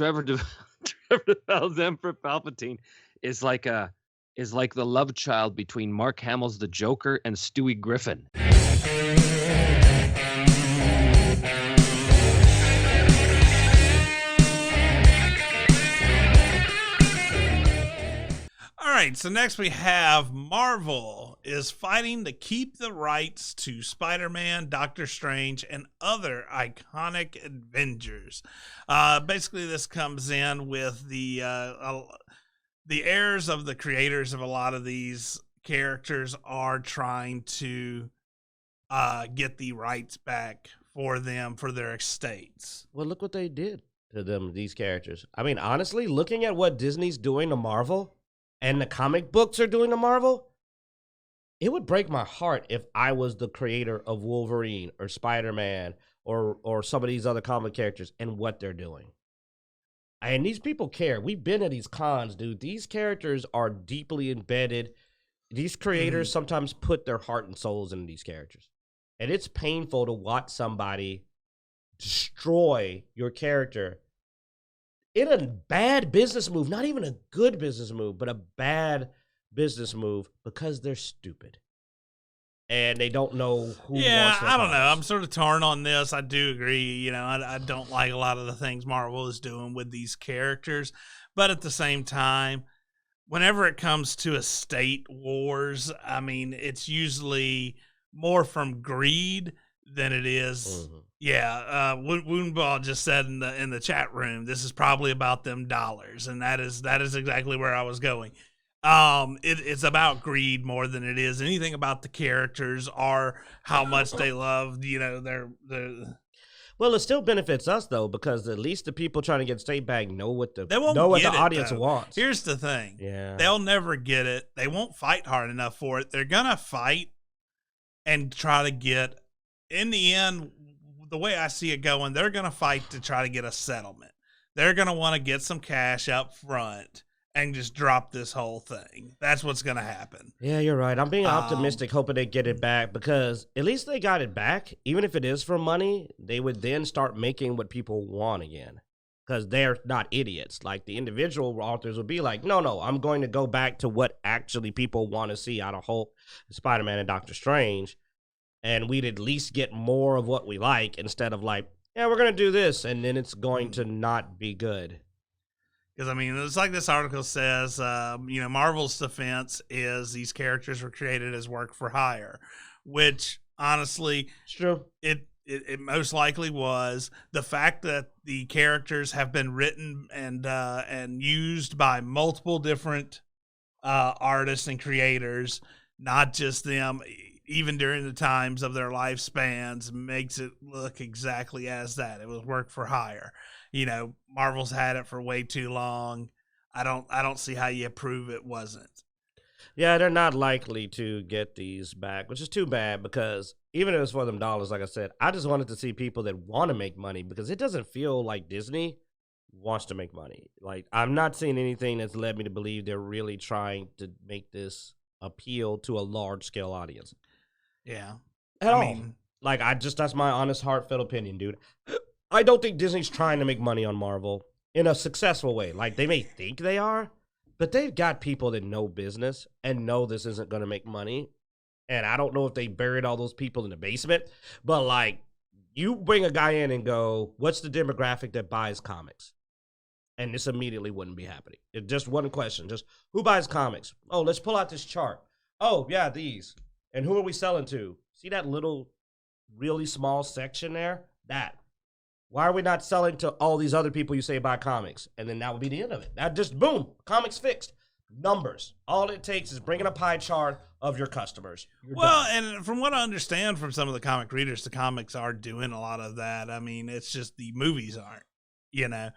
Trevor DeVal's Emperor Palpatine is like the love child between Mark Hamill's The Joker and Stewie Griffin. All right, so next we have Marvel is fighting to keep the rights to Spider-Man, Doctor Strange, and other iconic Avengers. Basically, this comes in with the heirs of the creators of a lot of these characters are trying to get the rights back for them for their estates. Well, look what they did to these characters. I mean, honestly, looking at what Disney's doing to Marvel and the comic books are doing to Marvel, it would break my heart if I was the creator of Wolverine or Spider-Man or some of these other comic characters and what they're doing. And these people care. We've been at these cons, dude. These characters are deeply embedded. These creators sometimes put their heart and souls into these characters. And it's painful to watch somebody destroy your character in a bad business move, not even a good business move, but a bad business move because they're stupid and they don't know who. Yeah, wants their I don't know. products. I'm sort of torn on this. I do agree. You know, I don't like a lot of the things Marvel is doing with these characters, but at the same time, whenever it comes to estate wars, I mean, it's usually more from greed than it is. Mm-hmm. Yeah, Woundball just said in the chat room, this is probably about them dollars, and that is exactly where I was going. It's about greed more than it is anything about the characters or how much they love, you know, their. Well, it still benefits us though, because at least the people trying to get state back know what the audience wants. Here's the thing. Yeah. They'll never get it. They won't fight hard enough for it. They're gonna fight and try to get, in the end, the way I see it going, they're gonna fight to try to get a settlement. They're gonna want to get some cash up front and just drop this whole thing. That's what's going to happen. Yeah, you're right. I'm being optimistic, hoping they get it back, because at least they got it back. Even if it is for money, they would then start making what people want again, because they're not idiots. Like the individual authors would be like, no, I'm going to go back to what actually people want to see out of Hulk, Spider-Man, and Doctor Strange, and we'd at least get more of what we like instead of like, yeah, we're going to do this, and then it's going to not be good. Because, I mean, it's like this article says, you know, Marvel's defense is these characters were created as work for hire, which, honestly, it's true. It most likely was. The fact that the characters have been written and used by multiple different artists and creators, not just them, even during the times of their lifespans, makes it look exactly as that. It was work for hire. You know, Marvel's had it for way too long. I don't see how you prove it wasn't. Yeah, they're not likely to get these back, which is too bad, because even if it was for them dollars, like I said, I just wanted to see people that want to make money, because it doesn't feel like Disney wants to make money. Like, I'm not seeing anything that's led me to believe they're really trying to make this appeal to a large-scale audience. Yeah. I mean, like, that's my honest, heartfelt opinion, dude. I don't think Disney's trying to make money on Marvel in a successful way. Like, they may think they are, but they've got people that know business and know this isn't going to make money. And I don't know if they buried all those people in the basement, but, like, you bring a guy in and go, what's the demographic that buys comics? And this immediately wouldn't be happening. It's just one question. Just, who buys comics? Oh, let's pull out this chart. Oh, yeah, these. And who are we selling to? See that little, really small section there? That. Why are we not selling to all these other people you say buy comics? And then that would be the end of it. That just, boom, comics fixed. Numbers. All it takes is bringing a pie chart of your customers. You're done. And from what I understand from some of the comic readers, the comics are doing a lot of that. I mean, it's just the movies aren't, you know.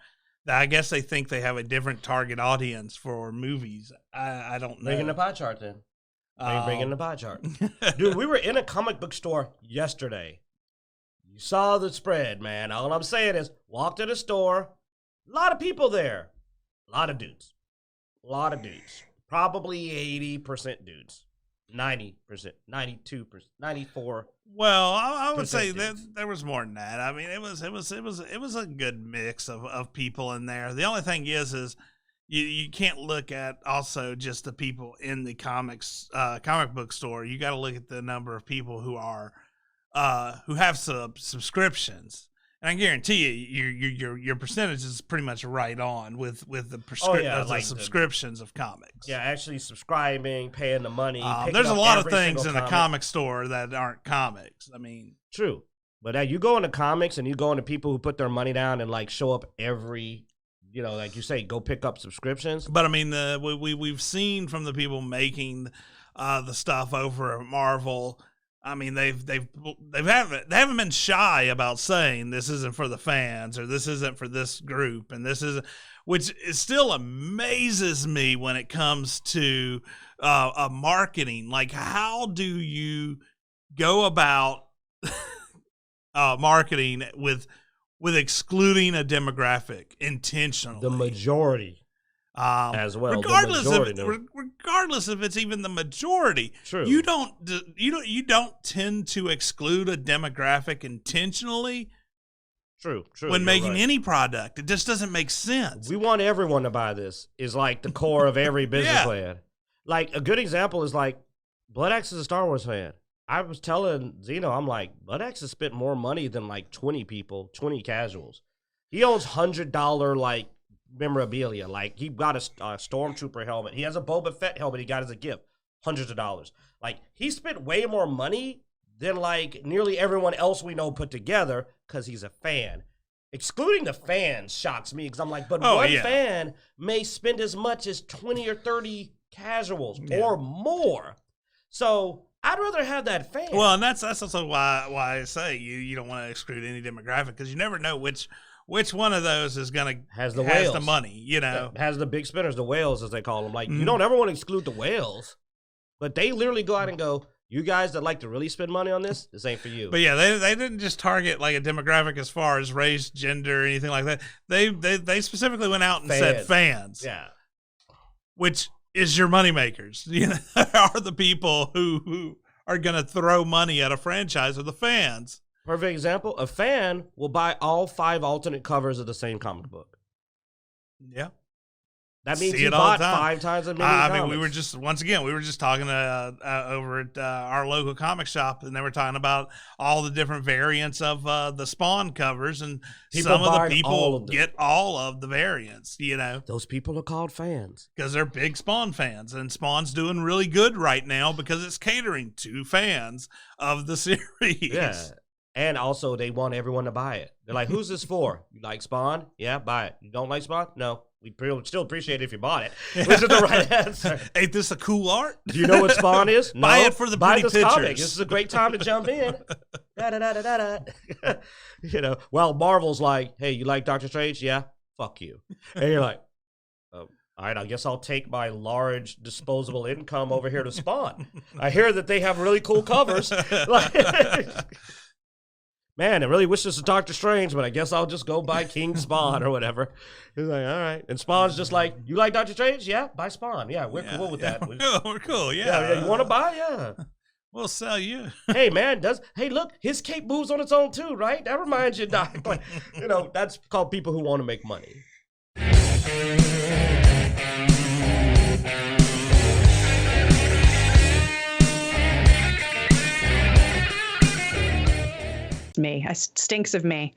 I guess they think they have a different target audience for movies. I don't know. Bringing the pie chart then. Bringing the pie chart. Dude, we were in a comic book store yesterday. You saw the spread, man. All I'm saying is, walk to the store, a lot of people there. A lot of dudes. Probably 80% dudes. 90%, 92%, 94%. Well, I would say that Percentage. there was more than that. I mean, it was a good mix of people in there. The only thing is you can't look at also just the people in the comic book store. You got to look at the number of people who are who have subscriptions. And I guarantee you, your percentage is pretty much right on with the subscriptions of comics. Yeah, actually subscribing, paying the money. There's a lot of every things single in the comic store that aren't comics. I mean, true, but you go into comics and you go into people who put their money down and like show up every, like you say, go pick up subscriptions. but I mean, we've seen from the people making the stuff over at Marvel. I mean, they haven't been shy about saying this isn't for the fans or this isn't for this group and this isn't, which is still amazes me when it comes to marketing. Like, how do you go about marketing with excluding a demographic intentionally? The majority. As well, regardless if it's even the majority, true. You don't tend to exclude a demographic intentionally. True. When making any product, it just doesn't make sense. We want everyone to buy this. Is like the core of every business plan. Like a good example is like Blood Axe is a Star Wars fan. I was telling Zeno, I'm like, Blood Axe has spent more money than like 20 casuals. He owns $100 like memorabilia. Like he got a stormtrooper helmet. He has a Boba Fett helmet he got as a gift. Hundreds of dollars. Like he spent way more money than like nearly everyone else we know put together because he's a fan. Excluding the fans shocks me because I'm like, but one fan may spend as much as 20 or 30 casuals or more. So I'd rather have that fan. Well, and that's also why I say you don't want to exclude any demographic because you never know which one of those is gonna has the money, has the big spinners, the whales as they call them. Like you don't ever want to exclude the whales, but they literally go out and go, you guys that like to really spend money on this ain't for you. But yeah, they didn't just target like a demographic as far as race, gender, or anything like that. They specifically went out and said fans. Yeah, which is your moneymakers. Are the people who are gonna throw money at a franchise are the fans. Perfect example, a fan will buy all 5 alternate covers of the same comic book. Yeah. That means he bought 5 times as many comics. I mean, we were just talking over at our local comic shop, and they were talking about all the different variants of the Spawn covers, and some of the people get all of the variants, Those people are called fans. Because they're big Spawn fans, and Spawn's doing really good right now because it's catering to fans of the series. Yeah. And also, they want everyone to buy it. They're like, who's this for? You like Spawn? Yeah, buy it. You don't like Spawn? No. We'd still appreciate it if you bought it. Which is the right answer. Ain't this a cool art? Do you know what Spawn is? No. Buy it for the pretty pictures. Comic. This is a great time to jump in. Well, Marvel's like, hey, you like Doctor Strange? Yeah? Fuck you. And you're like, all right, I guess I'll take my large disposable income over here to Spawn. I hear that they have really cool covers. Man, I really wish this was Doctor Strange, but I guess I'll just go buy King Spawn or whatever. He's like, all right. And Spawn's just like, you like Doctor Strange? Yeah, buy Spawn. Yeah, we're cool with that. We're cool, yeah. Yeah, you want to buy? Yeah. We'll sell you. Hey, man, hey, look, his cape moves on its own too, right? That reminds you, Doc. That's called people who want to make money. Me. I stinks of me.